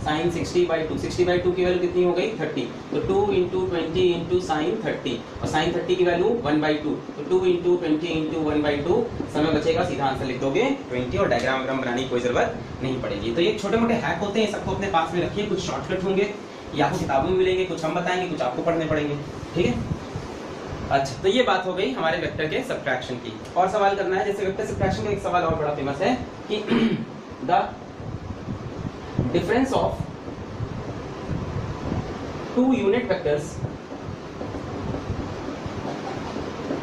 Speaker 1: sin 60 बाई 2, 60 बाई 2 की वैल्यू कितनी हो गई 30, तो 2 × 20 × sin 30, और sin 30 की वैल्यू 1/2, तो 2 × 20 × 1/2 समय बचेगा, सीधा आंसर लिख दोगे 20, और डायग्राम बनाने की कोई जरूरत नहीं पड़ेगी। तो ये छोटे मोटे हैक होते हैं, सबको अपने पास में रखिए। कुछ शॉर्टकट होंगे, ये आपको किताबों में मिलेंगे, कुछ हम बताएंगे, कुछ आपको पढ़ने पड़ेंगे। ठीक है, अच्छा, तो ये बात हो गई हमारे वेक्टर के सब्ट्रैक्शन की। और सवाल करना है, जैसे वेक्टर सब्ट्रैक्शन का एक सवाल और बड़ा फेमस है कि the difference of 2 unit vectors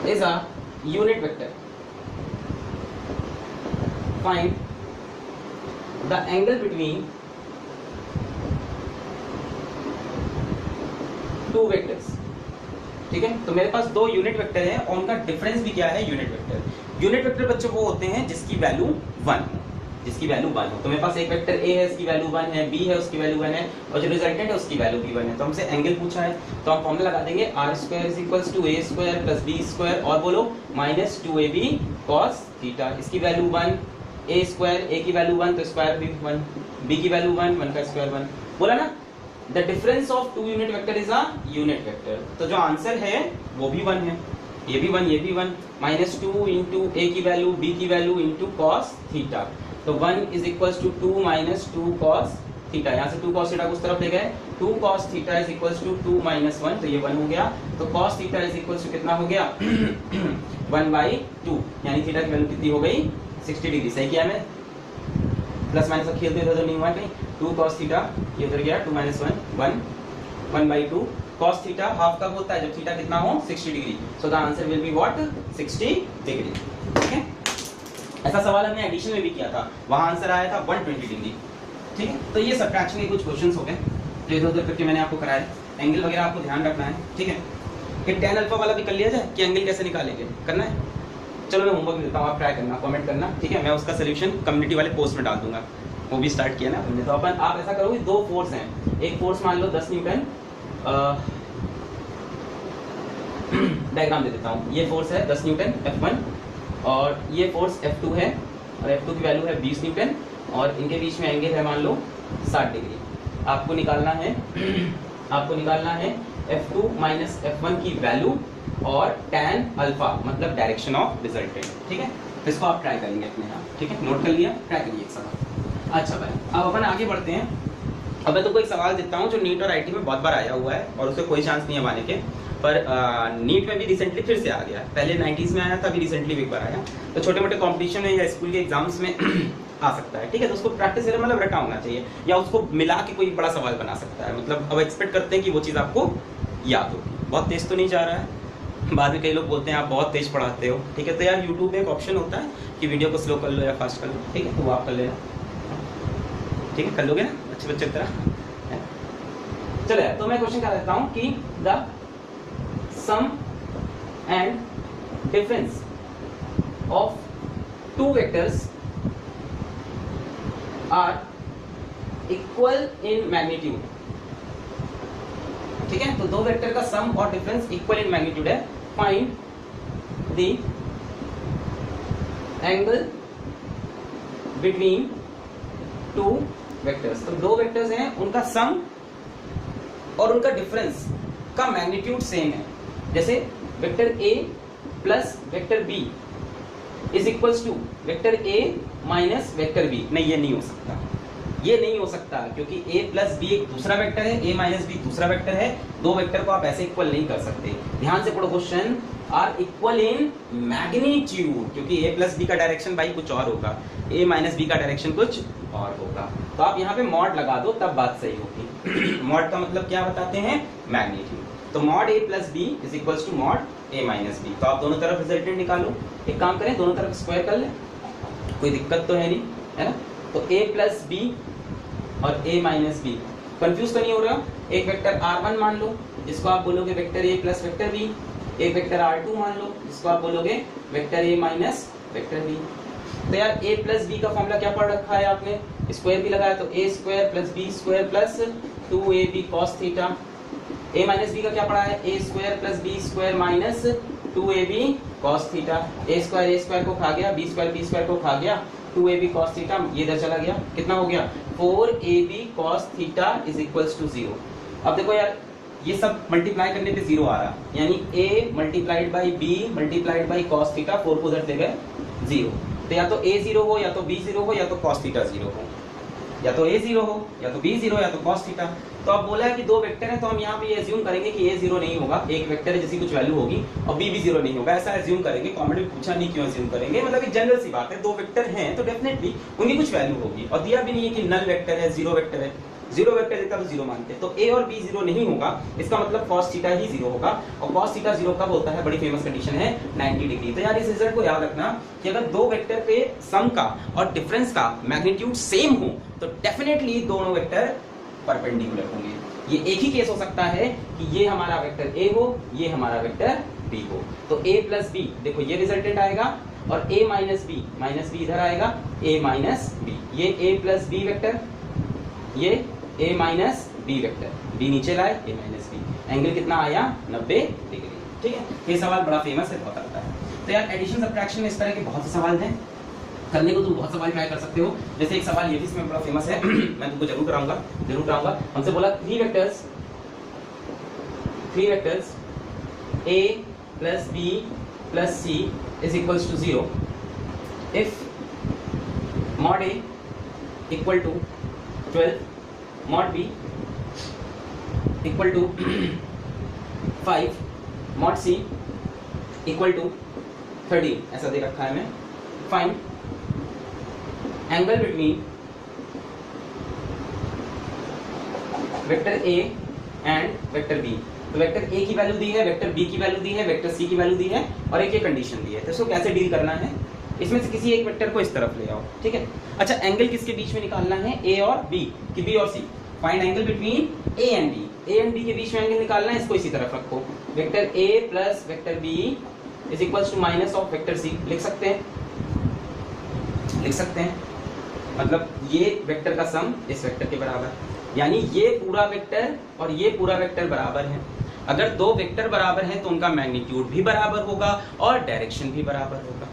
Speaker 1: is a unit vector, find the angle between 2 vectors. ठीक है, तो मेरे पास 2 यूनिट वेक्टर है और उनका डिफरेंस भी क्या है यूनिट वेक्टर। यूनिट वेक्टर बच्चों वो होते हैं जिसकी वैल्यू 1 हो, जिसकी वैल्यू 1 हो। तो मेरे पास एक वेक्टर a है, इसकी वैल्यू 1 है, b है, उसकी वैल्यू 1 है, और जो रिजल्टेंट है उसकी वैल्यू भी 1 है। तो हमसे एंगल पूछा है, तो हम फॉर्मूला लगा देंगे r² = a² + b², और बोलो -2ab cos थीटा। इसकी वैल्यू 1, a की वैल्यू 1 तो स्क्वायर भी 1, b की वैल्यू 1 का स्क्वायर 1। बोला ना, the difference of 2 unit vector is a unit vector. तो जो आंसर है वो भी 1 है, ये भी 1, ये भी 1, -2 × a की वैल्यू, b की वैल्यू × cos थीटा। तो 1 = 2 - 2 cos थीटा, यहाँ से 2 cos थीटा को उस तरफ ले गए, 2 cos थीटा = 2 - 1, तो ये 1 हो गया। तो cos थीटा = कितना हो गया 1/2, यानी थीटा की वैल्यू कितनी हो गई 60 डिग्री। सही किया मैं, प्लस माइनस का खेलते तो नहीं हुआ कहीं। 2 cos थीटा ये उधर गया, 2 - 1 1/2 cos थीटा हाफ कब होता है जब थीटा कितना हो 60 degree. So the answer will be what 60 degree. ठीक है, ऐसा सवाल हमने एडिशन में भी किया था, वहां आंसर आया था 120 डिग्री। ठीक है, तो ये सब्ट्रैक्शन के कुछ क्वेश्चंस हो गए जो इधर उधर करके मैंने आपको कराए। एंगल वगैरह आपको ध्यान रखना है। ठीक है, एक tan अल्फा वाला भी कर लिया जाए कि एंगल कैसे निकालेंगे, करना है। चलो मैं होमवर्क देता हूँ, आप ट्राई करना, कमेंट करना। ठीक है, मैं उसका सोल्यूशन कम्युनिटी वाले पोस्ट में डाल दूंगा, वो भी स्टार्ट किया ना हमने। तो अपन आप ऐसा करोगे, 2 फोर्स हैं, एक फोर्स मान लो 10 न्यूटन, डायग्राम दे देता हूँ। ये फोर्स है 10 न्यूटन F1, और ये फोर्स F2 है, और F2 की वैल्यू है 20 न्यूटन, और इनके बीच में एंगल है मान लो 60 डिग्री। आपको निकालना है F2 - F1 की वैल्यू और tan अल्फा, मतलब डायरेक्शन ऑफ रिजल्टेंट। ठीक है, तो इसको आप ट्राई करेंगे अपने यहाँ। ठीक है, नोट कर लिया, ट्राई करिए एक सवाल। अच्छा भाई, अब अपन आगे बढ़ते हैं। अब मैं तुमको एक सवाल देता हूँ जो नीट और आईटी में बहुत बार आया हुआ है, और उससे कोई चांस नहीं है आने के, पर नीट में भी रिसेंटली फिर से आ गया। पहले 90s में आया था, अभी रिसेंटली भी एक बार आया। तो छोटे मोटे कॉम्पिटिशन में या स्कूल के एग्जाम्स में आ सकता है। ठीक है, तो उसको प्रैक्टिस करना मतलब रटा होना चाहिए, या उसको मिला के कोई बड़ा सवाल बना सकता है। मतलब अब एक्सपेक्ट करते हैं कि वो चीज़ आपको याद हो। बहुत तेज तो नहीं जा रहा है, बाद में कई लोग बोलते हैं आप बहुत तेज पढ़ाते हो। ठीक है, तो यार यूट्यूब में एक ऑप्शन होता है कि वीडियो को स्लो कर लो या फास्ट कर लो। ठीक है, तो वो आप कर लेना। ठीक है, कर लोगे ना अच्छे बच्चे की तरह। चलो यार, तो मैं क्वेश्चन कर देता हूँ कि the sum and difference of 2 vectors are equal in magnitude, ठीक है। तो दो वेक्टर का सम और डिफरेंस इक्वल इन मैग्नीट्यूड है। Find the angle between two vectors. तो दो वेक्टर्स हैं, उनका सम और उनका डिफरेंस का मैग्नीट्यूड सेम है। जैसे vector a plus vector b is equals to vector a minus vector b। नहीं, ये नहीं हो सकता, ये नहीं हो सकता, क्योंकि a प्लस b एक दूसरा वेक्टर है, a माइनस b दूसरा वेक्टर है। दो वेक्टर को आप ऐसे इक्वल नहीं कर सकते। ध्यान से पढ़ो question, are equal in magnitude, क्योंकि a प्लस b का डायरेक्शन भाई कुछ और होगा, a माइनस b का डायरेक्शन कुछ और होगा। तो आप यहाँ पे मॉड लगा दो, तब बात सही होगी। मॉड का मतलब क्या बताते हैं? मैग्नीट्यूड। तो mod a plus b is equals to mod a minus b। तो आप दोनों तरफ रिजल्टेंट निकालो। एक काम करें, दोनों तरफ स्क्वायर कर लें, कोई दिक्कत तो है नहीं, है ना। तो a प्लस b और a माइनस b, कंफ्यूज तो नहीं हो रहा हो? एक वेक्टर r1 मान लो, जिसको आप बोलोगे vector a plus vector b। एक वेक्टर r2 मान लो, जिसको आप बोलोगे vector a minus vector b। तो यार a प्लस b का फॉर्मूला क्या पढ़ रखा है आपने? स्क्वायर भी लगाया, तो a square plus b square plus 2ab cos theta. a minus b का क्या पढ़ा है? a square plus b square minus 2ab cos theta. a square को खा गया, b स्क्वायर को खा गया, 2ab cos थीटा ये इधर चला गया, कितना हो गया? 4ab cos theta is equals to 0। अब देखो यार, ये सब मल्टीप्लाई करने पे 0 आ रहा, यानी a multiplied by b multiplied by cos theta, 4 को उधर ले गए 0। तो या तो a 0 हो, या तो b 0 हो, या तो cos थीटा 0 हो, या तो a 0 हो, या तो b 0, या तो cos थीटा। तो अब बोला है कि दो वेक्टर हैं, तो हम यहाँ पे एज्यूम करेंगे कि a 0 नहीं होगा, एक वेक्टर है जिसकी कुछ वैल्यू होगी, और b भी 0 नहीं होगा, ऐसा एज्यूम करेंगे। कमेंट में पूछा नहीं क्यों एज्यूम करेंगे, मतलब एक जनरल सी बात है, दो वेक्टर हैं तो डेफिनेटली उनकी कुछ वैल्यू होगी। और दिया भी नहीं है कि नल वेक्टर है, जीरो वेक्टर है, जीरो वेक्टर देता तो 0 मानते हैं। तो a और b 0 नहीं होगा, इसका मतलब cos थीटा ही 0 होगा। और cos थीटा 0 कब होता है? बड़ी फेमस कंडीशन है 90 डिग्री। तो यार इस रिजल्ट को याद रखना कि अगर दो वेक्टर के सम का और डिफरेंस का मैग्नीट्यूड सेम हो तो डेफिनेटली दोनों वेक्टर परपेंडिकुलर होंगे। ये एक ही केस हो सकता है कि ये हमारा वेक्टर a हो, ये हमारा वेक्टर b हो। तो a प्लस b, देखो ये रिजल्टेंट आएगा, और a माइनस b इधर आएगा, a माइनस b, ये a प्लस b वेक्टर, ये a minus b vector, b नीचे लाए, a माइनस b। एंगल कितना आया? 90 डिग्री। ठीक है, ये सवाल बड़ा फेमस है, बहुत आता है। तो यार एडिशन सब्ट्रैक्शन में इस तरह के बहुत से सवाल हैं, करने को तुम बहुत सवाल ट्राई कर सकते हो। जैसे एक सवाल ये भी इसमें बड़ा फेमस है, मैं तुमको जरूर कराऊंगा। हमसे बोला three vectors a plus b plus c is equals to 0 if mod a equal to 12, mod b equal to 5, mod c equal to 13, ऐसा दे रखा है हमें। Find angle between vector a and vector b। तो वेक्टर a की वैल्यू दी है, वेक्टर b की वैल्यू दी है, वेक्टर c की वैल्यू दी है, और एक ये कंडीशन दी है। तो इसको कैसे डील करना है? इसमें से किसी एक वेक्टर को इस तरफ ले आओ, ठीक है। अच्छा, एंगल किसके बीच में निकालना है? a और b, कि b और c। Find angle between a and b के बीच में एंगल निकालना है, इसको इसी तरफ रखो। Vector a plus vector b is equals to minus of vector c। लिख सकते हैं, मतलब ये वेक्टर का सम इस वेक्टर के बराबर, यानी ये पूरा वेक्टर और ये पूरा वेक्टर बराबर है। अगर दो वेक्टर बराबर हैं तो उनका मैग्नीट्यूड भी बराबर होगा और डायरेक्शन भी बराबर होगा,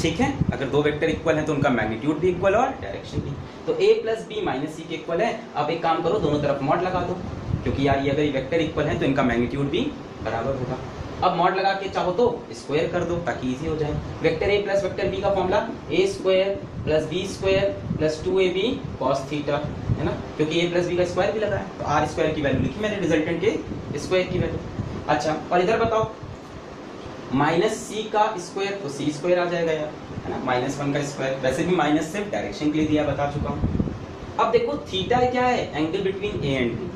Speaker 1: ठीक है। अगर दो वेक्टर इक्वल हैं तो उनका मैग्नीट्यूड भी इक्वल और डायरेक्शन भी। तो a plus b minus c के इक्वल है। अब एक काम करो, दोनों तरफ मॉड लगा दो, क्योंकि यार ये अगर ये वेक्टर इक्वल है तो इनका मैग्नीट्यूड भी बराबर होगा। अब मॉड लगा के चाहो तो स्क्वायर कर दो ताकि इजी हो जाए। Vector a plus vector b का formula a square plus b square plus 2ab cos theta, है ना, क्योंकि a प्लस b का स्क्वायर भी लगा है। तो r स्क्वायर की वैल्यू लिखी मैंने, रिजल्टेंट के स्क्वायर की वैल्यू। अच्छा, और इधर बताओ, माइनस c का स्क्वायर तो c स्क्वायर आ जाएगा यार, है ना, -1 का स्क्वायर। वैसे भी माइनस सिर्फ डायरेक्शन के लिए दिया, बता चुका हूँ। अब देखो थीटा क्या है? Angle between a and b।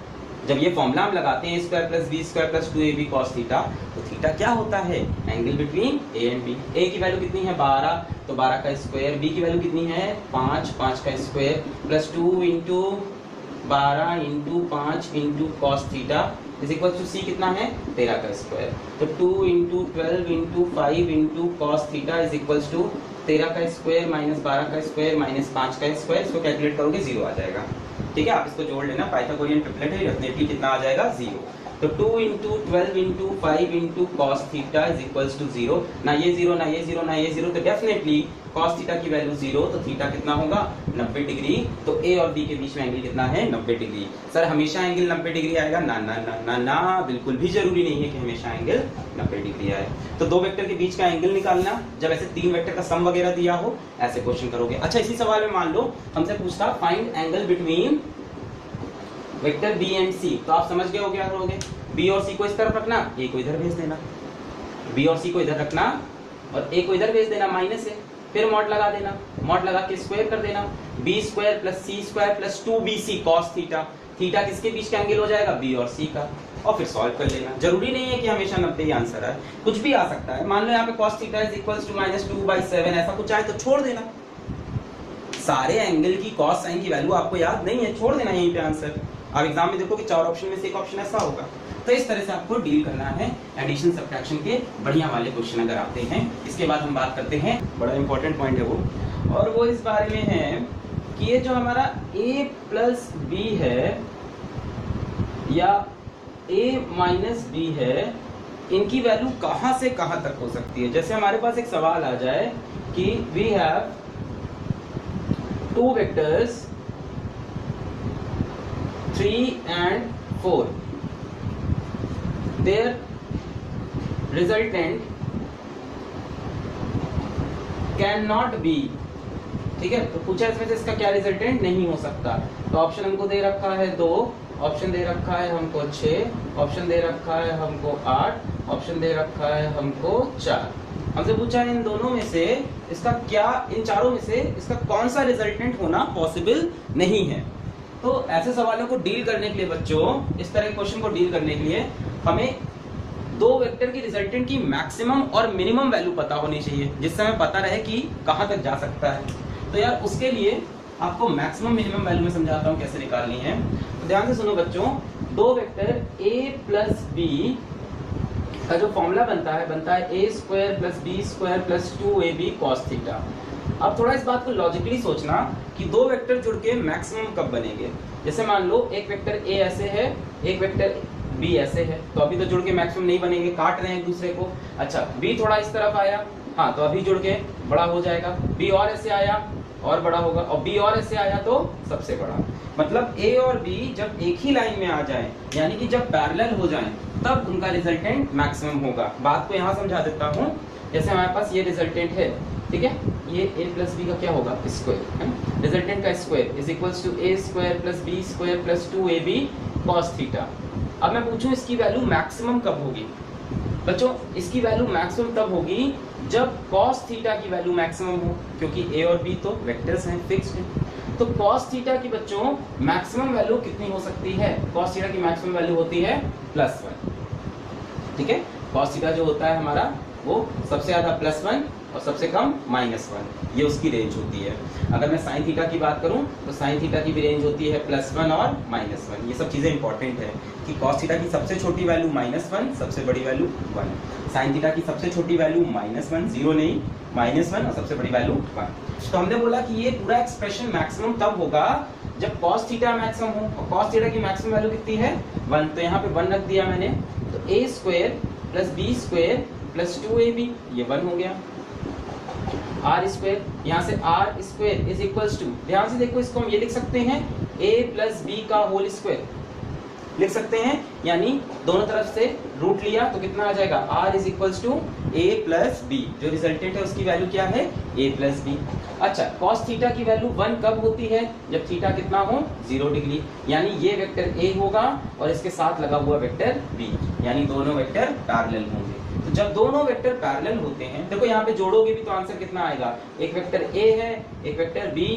Speaker 1: जब ये फॉर्मूला हम लगाते हैं a square plus b square plus 2ab cos theta, तो थीटा क्या होता है? Angle between a and b। a की वैल्यू कितनी है? 12, तो 12 का स्क्वायर। b की वैल्यू कितनी है? 5 का square plus 2 into 12 into 5 into cos theta is equal to C कितना है 13 का स्क्वायर। तो 2 into 12 into 5 into cos theta is equal to 13 का स्क्वायर माइनस 12 का स्क्वायर माइनस 5 का स्क्वायर। इसको कैलकुलेट करोगे 0 आ जाएगा। ठीक है, आप इसको जोड़ लेना, पाइथागोरियन ट्रिपलेट है, डेफिनेटली कितना आ जाएगा 0। तो 2 into 12 into 5 into cos theta is equals to 0। ना ये 0 ना ये 0 ना ये 0, तो डेफिनेटली कॉस थीटा की वैल्यू 0, तो थीटा कितना होगा 90 डिग्री। तो ए और बी के बीच में एंगल कितना है 90 डिग्री। सर हमेशा एंगल 90 डिग्री आएगा? ना ना ना ना ना, बिल्कुल भी जरूरी नहीं है कि हमेशा एंगल 90 डिग्री आए। तो दो वेक्टर के बीच का एंगल निकालना, जब ऐसे तीन वेक्टर का सम वगैरह दिया हो ऐसे क्वेश्चन करोगे। अच्छा, इसी सवाल में मान लो हमसे पूछता find angle between vector B and C, तो आप समझ गए हो क्या करोगे। बी और सी को इस तरफ रखना, ए को इधर भेज देना, बी और सी को इधर रखना और ए को इधर भेज देना माइनस ए, फिर मॉड लगा देना, मॉड लगा के स्क्वायर कर देना, B square plus C square plus 2bc cos theta. Theta किसके बीच का एंगल हो जाएगा? बी और सी का। और फिर सॉल्व कर लेना। जरूरी नहीं है कि हमेशा 90 ही आंसर है, कुछ भी आ सकता है। मान लो यहाँ पे cos theta is equals to -2/7, ऐसा कुछ आए तो छोड़ देना। सारे एंगल की cos साइन की वैल्यू आपको याद नहीं है, छोड़ देना यहीं पे आंसर। आप एग्जाम में देखो कि 4 ऑप्शन में से एक ऑप्शन ऐसा होगा। तो इस तरह से आपको डील करना है एडिशन सब्ट्रैक्शन के बढ़िया वाले क्वेश्चन अगर आते हैं। इसके बाद हम बात करते हैं, बड़ा इंपॉर्टेंट पॉइंट है वो, और वो इस बारे में है कि ये जो हमारा a प्लस बी है या a माइनस बी है, इनकी वैल्यू कहां से कहां तक हो सकती है। जैसे हमारे पास एक सवाल आ जाए कि we have two vectors 3 and 4, their resultant cannot be, ठीक है। तो पूछा इसमें से इसका क्या रिजल्टेंट नहीं हो सकता। तो ऑप्शन हमको दे रखा है 2, ऑप्शन दे रखा है हमको 6, ऑप्शन दे रखा है हमको 8, ऑप्शन दे रखा है हमको 4। हमसे पूछा है इन दोनों में से इसका क्या, इन चारों में से इसका कौन सा रिजल्टेंट होना पॉसिबल नहीं है। तो ऐसे सवालों को डील करने के लिए बच्चों, इस तरह के क्वेश्चन को डील करने के लिए हमें दो वेक्टर की रिजल्टेंट की मैक्सिमम और मिनिमम वैल्यू पता होनी चाहिए, जिससे हमें पता रहे कि कहां तक जा सकता है। तो यार उसके लिए आपको मैक्सिमम मिनिमम वैल्यू में समझाता हूं कैसे निकालनी है। तो ध्यान से सुनो बच्चों, दो वेक्टर a प्लस बी का जो फॉर्मूला बनता है a square plus B square plus 2ab cos theta. अब थोड़ा इस बात को लॉजिकली सोचना कि दो वेक्टर जुड़ के मैक्सिमम कब बनेंगे। जैसे मान लो एक वेक्टर a ऐसे है, एक वेक्टर b ऐसे है, तो अभी तो जुड़ के मैक्सिमम नहीं बनेंगे, काट रहे हैं एक दूसरे को। अच्छा, b थोड़ा इस तरफ आया, हाँ तो अभी जुड़ के बड़ा हो जाएगा। b और ऐसे आया और बड़ा होगा, और b और ऐसे आया तो सबसे बड़ा। मतलब a और b जब एक ही लाइन में आ जाए, यानी कि जब पैरेलल हो जाएं, तब उनका रिजल्टेंट मैक्सिमम होगा। बात को यहाँ समझा देता हूँ। जैसे हमारे पास ये रिजल्टेंट है, ठीक है, ये a प्लस बी का क्या होगा स्क्वायर है, रिजल्टेंट का square is equals to a square plus B square plus 2ab cos theta. अब मैं पूछूं इसकी वैल्यू मैक्सिमम कब होगी। बच्चों इसकी वैल्यू मैक्सिमम तब होगी जब cos थीटा की वैल्यू मैक्सिमम हो, क्योंकि a और b तो वेक्टर्स हैं, फिक्स्ड हैं। तो cos थीटा की बच्चों मैक्सिमम वैल्यू कितनी हो सकती है? cos थीटा की मैक्सिमम वैल्यू होती है +1, ठीक है। cos थीटा जो होता है हमारा वो सबसे ज्यादा +1 और सबसे कम -1, ये उसकी रेंज होती है। अगर मैं साइन थीटा की बात करूं तो साइन थीटा की भी रेंज होती है +1 और -1। ये सब चीजें इंपॉर्टेंट है कि cos थीटा की सबसे छोटी वैल्यू -1, सबसे बड़ी वैल्यू 1। साइन थीटा की सबसे छोटी वैल्यू -1, 0 नहीं, -1 और सबसे बड़ी वैल्यू 1। तो हमने बोला कि ये पूरा एक्सप्रेशन मैक्सिमम तब होगा जब cos थीटा मैक्सिमम हो, और cos थीटा की मैक्सिमम वैल्यू कितनी है 1। तो यहाँ पे 1 रख दिया मैंने, तो a square plus B square plus 2ab, ये 1 हो गया। आर स्क्वायर, यहाँ से r square is equals to, ध्यान से देखो इसको हम ये लिख सकते हैं a प्लस बी का होल स्क्वायर लिख सकते हैं, यानी दोनों तरफ से रूट लिया तो कितना आ जाएगा, r is equals to a plus b. जो रिजल्टेंट है उसकी वैल्यू क्या है, a प्लस बी। अच्छा, cos थीटा की वैल्यू 1 कब होती है? जब थीटा कितना हो 0 डिग्री, यानी ये वेक्टर a होगा और इसके साथ लगा हुआ वेक्टर b, यानी दोनों वेक्टर पैरेलल होंगे। तो जब दोनों वेक्टर पैरेलल होते हैं, देखो यहाँ पे जोड़ोगे भी तो आंसर कितना आएगा, एक वेक्टर a है, एक वेक्टर b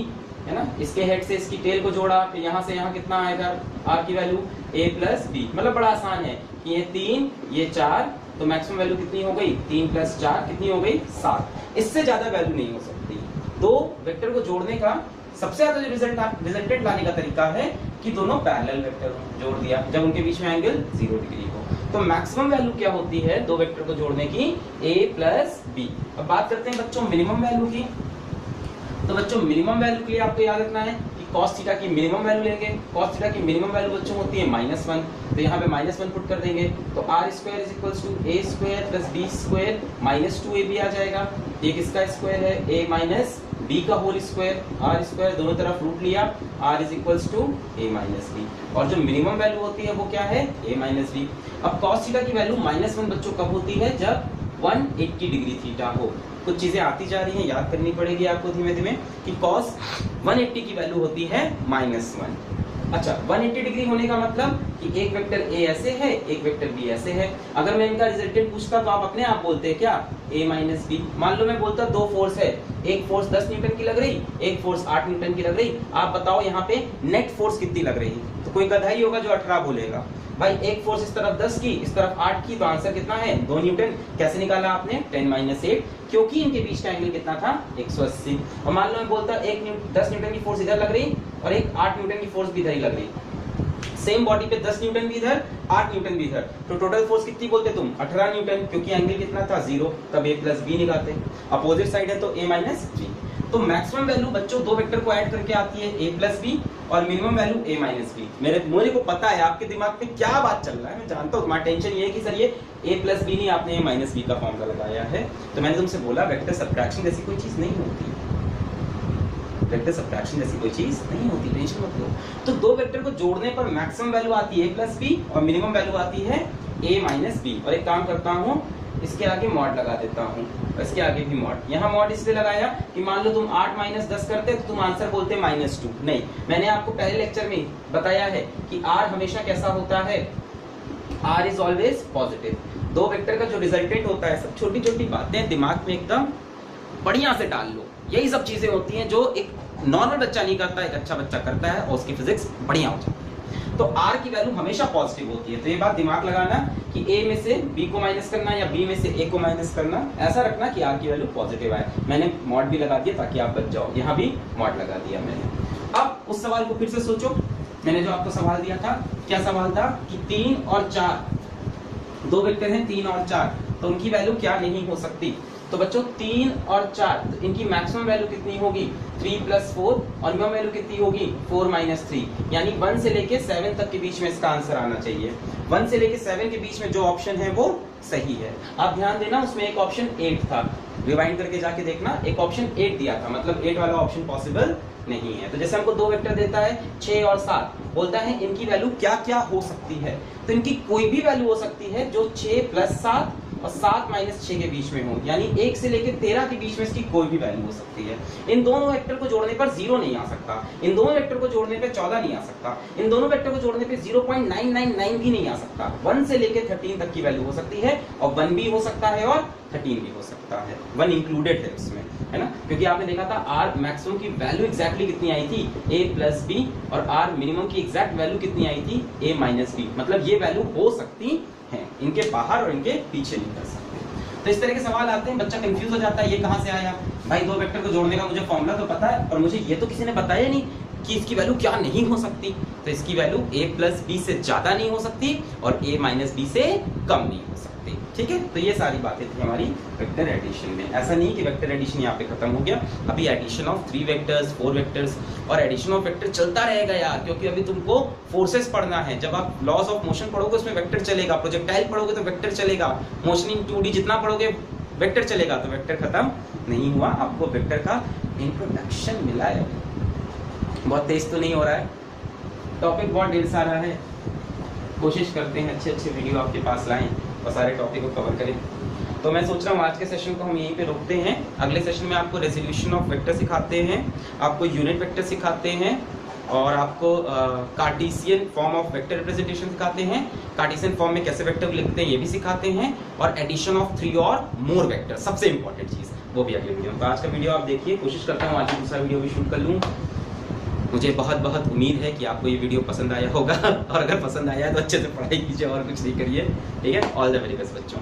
Speaker 1: है ना, इसके हेड से इसकी टेल को जोड़ा, फिर यहाँ से यहाँ कितना आएगा r की वैल्यू a प्लस बी। मतलब बड़ा आसान है कि ये 3 ये 4, तो मैक्सिमम वैल्यू कितनी हो गई 3 + 4 कितनी हो गई 7। इससे ज्यादा वैल्यू नहीं हो सकती। दो वेक्टर को जोड़ने का सबसे ज्यादा जो रिजल्टेंट लाने का तरीका है कि दोनों पैरेलल वेक्टर हो, जोड़ दिया जब उनके बीच में एंगल 0 डिग्री हो। तो मैक्सिमम वैल्यू क्या होती है दो वेक्टर को जोड़ने की, a प्लस बी। अब बात करते हैं बच्चों मिनिमम वैल्यू की। तो बच्चों मिनिमम वैल्यू के लिए आपको याद रखना है कि cos थीटा की मिनिमम वैल्यू लेंगे। cos थीटा की मिनिमम वैल्यू बच्चों होती है -1, तो यहाँ पे -1 पुट कर देंगे तो r square is equals to a square plus b square minus 2ab आ जाएगा। ये किसका स्क्वायर है, a माइनस b का होल स्क्वायर, r स्क्वायर दोनों तरफ रूट लिया, r is equals to a minus b। और जो मिनिमम वैल्यू होती है वो क्या है, a माइनस b। अब cos थीटा की वैल्यू -1 बच्चों कब होती है, जब 180 डिग्री थीटा हो। कुछ चीजें आती जा रही हैं, याद करनी पड़ेगी आपको धीमे धीमे कि cos 180 की वैल्यू होती है -1। अच्छा, 180 डिग्री होने का मतलब कि एक वेक्टर a ऐसे है, एक वेक्टर b ऐसे है। अगर मैं इनका रिजल्टेंट पूछता तो आप अपने आप बोलते हैं क्या, a माइनस b। मान लो मैं बोलता दो फोर्स है, एक फोर्स 10 न्यूटन की लग रही, एक फोर्स 8 न्यूटन की लग रही। आप बताओ यहाँ पे नेट फोर्स कितनी लग रही, तो कोई गधा ही होगा जो 18 बोलेगा। भाई एक फोर्स इस तरफ 10 की, इस तरफ 8 की, तो आंसर कितना है, 2 न्यूटन। कैसे निकाला आपने, 10 - 8, क्योंकि इनके बीच का एंगल कितना था, 180। और मान लो मैं बोलता 10 न्यूटन की फोर्स इधर लग रही और एक 8 न्यूटन की फोर्स भी इधर ही लग रही। सेम बॉडी पे 10 न्यूटन भी इधर, 8 न्यूटन भी इधर, तो टोटल फोर्स कितनी बोलते तुम, 18 न्यूटन, क्योंकि एंगल कितना था 0, तब a प्लस b निकालते। अपोजिट साइड है तो a माइनस b। तो मैक्सिमम वैल्यू बच्चों दो वेक्टर को ऐड करके आती है a प्लस बी और minimum value a minus b. मेरे को पता है आपके दिमाग में क्या बात चल रहा है, मैं जानता हूँ। तुम्हारा टेंशन ये है कि सर ये a प्लस बी नहीं, आपने a माइनस बी का फॉर्मूला लगाया है। तो मैंने तुमसे बोला वेक्टर सब्ट्रैक्शन जैसी कोई चीज नहीं होती, वेक्टर सब्ट्रैक्शन जैसी कोई चीज नहीं होती, टेंशन मत लो। तो दो वेक्टर को जोड़ने पर मैक्सिमम वैल्यू आती है a प्लस बी और मिनिमम वैल्यू आती है a माइनस बी। और एक काम करता हूँ, इसके आगे मॉड लगा देता हूँ, इसके आगे भी मॉड। यहाँ मॉड इसलिए लगाया कि मान लो तुम 8 - 10 करते तो तुम आंसर बोलते -2। नहीं, मैंने आपको पहले लेक्चर में बताया है कि r हमेशा कैसा होता है, r इज ऑलवेज पॉजिटिव। दो वेक्टर का जो रिजल्टेंट होता है, सब छोटी छोटी बातें दिमाग में एकदम बढ़िया से डाल लो। यही सब चीजें होती हैं जो एक नॉर्मल बच्चा नहीं करता, एक अच्छा बच्चा करता है और उसकी फिजिक्स बढ़िया हो जाती है। तो r की वैल्यू हमेशा पॉजिटिव होती है। तो ये बात दिमाग लगाना कि a में से b को माइनस करना या b में से a को माइनस करना, ऐसा रखना कि r की वैल्यू पॉजिटिव आए। मैंने मॉड भी लगा दिया ताकि आप बच जाओ, यहाँ भी मॉड लगा दिया मैंने। अब उस सवाल को फिर से सोचो, मैंने जो आपको सवाल दिया था, क्या सवाल था कि 3 और 4 दो वेक्टर हैं, 3 और 4, तो उनकी वैल्यू क्या नहीं हो सकती। तो बच्चों 3 और 4, तो इनकी मैक्सिमम वैल्यू कितनी होगी, 3 + 4, और मिनिमम वैल्यू कितनी होगी, 4 - 3। यानी 1 से लेके 7 तक के बीच में इसका आंसर आना चाहिए। 1 से लेके 7 के बीच में जो ऑप्शन है वो सही है। आप ध्यान देना, उसमें एक ऑप्शन 8 था, रिवाइंड करके जाके देखना, एक ऑप्शन 8 दिया था, मतलब 8 वाला ऑप्शन पॉसिबल नहीं है। तो जैसे हमको दो वेक्टर देता है 6 और 7, बोलता है इनकी वैल्यू क्या क्या हो सकती है, तो इनकी कोई भी वैल्यू हो सकती है जो 6 + 7 और 7 - 6 के बीच में हो, यानी 1 से लेकर 13 के बीच में इसकी कोई भी वैल्यू हो सकती है। इन दोनों वेक्टर को जोड़ने पर 0 नहीं आ सकता, इन दोनों वेक्टर को जोड़ने पे 14 नहीं आ सकता, इन दोनों वेक्टर को जोड़ने पे 0.999 भी नहीं आ सकता। 1 से लेकर 13 तक की वैल्यू हो सकती है, और 1 भी हो सकता है और 13 भी हो सकता है, 1 इंक्लूडेड है उसमें, है ना। क्योंकि आपने देखा था r मैक्सिमम की वैल्यू एग्जैक्टली कितनी आई थी, a + b, और r मिनिमम की एग्जैक्ट वैल्यू कितनी आई थी, a - b। मतलब ये वैल्यू हो सकती है, इनके बाहर और इनके पीछे नहीं कर सकते। तो इस तरह के सवाल आते हैं, बच्चा कंफ्यूज हो जाता है, ये कहाँ से आया भाई, दो वेक्टर को जोड़ने का मुझे फॉर्मूला तो पता है, और मुझे ये तो किसी ने बताया नहीं कि इसकी वैल्यू क्या नहीं हो सकती। तो इसकी वैल्यू a + b से ज्यादा नहीं हो सकती और a - b से कम नहीं हो सकती। ठीक है, तो ये सारी बातें थी हमारी वेक्टर एडिशन में। ऐसा नहीं कि वेक्टर एडिशन यहाँ पे खत्म हो गया, अभी एडिशन ऑफ 3 वेक्टर्स, 4 वेक्टर्स और एडिशन ऑफ वेक्टर चलता रहेगा यार, क्योंकि अभी तुमको फोर्सेस पढ़ना है। जब आप लॉज ऑफ मोशन पढ़ोगे उसमें वेक्टर चलेगा, प्रोजेक्टाइल पढ़ोगे तो वेक्टर चलेगा, मोशन इन 2D जितना पढ़ोगे वेक्टर चलेगा। तो वेक्टर खत्म नहीं हुआ, आपको वेक्टर का इंट्रोडक्शन मिला है। बहुत तेज तो नहीं हो रहा है, टॉपिक बहुत ढेर सारा है, कोशिश करते हैं अच्छे अच्छे वीडियो आपके पास लाएं और सारे टॉपिक को कवर करें। तो मैं सोच रहा हूँ आज के सेशन को हम यहीं पे रोकते हैं। अगले सेशन में आपको रेजोल्यूशन ऑफ वेक्टर सिखाते हैं, आपको यूनिट वेक्टर सिखाते हैं, और आपको Cartesian form of vector representation सिखाते हैं, कार्टेशियन फॉर्म में कैसे वेक्टर लिखते हैं ये भी सिखाते हैं, और एडिशन ऑफ 3 और मोर वेक्टर, सबसे इंपॉर्टेंट चीज़, वो भी अगले वीडियो में। तो आज का वीडियो आप देखिए, कोशिश करता हूँ आज की दूसरा वीडियो भी शूट कर लूँ। मुझे बहुत बहुत उम्मीद है कि आपको ये वीडियो पसंद आया होगा, और अगर पसंद आया है तो अच्छे से पढ़ाई कीजिए और कुछ नहीं करिए। ठीक है, ऑल द वेरी बेस्ट बच्चों।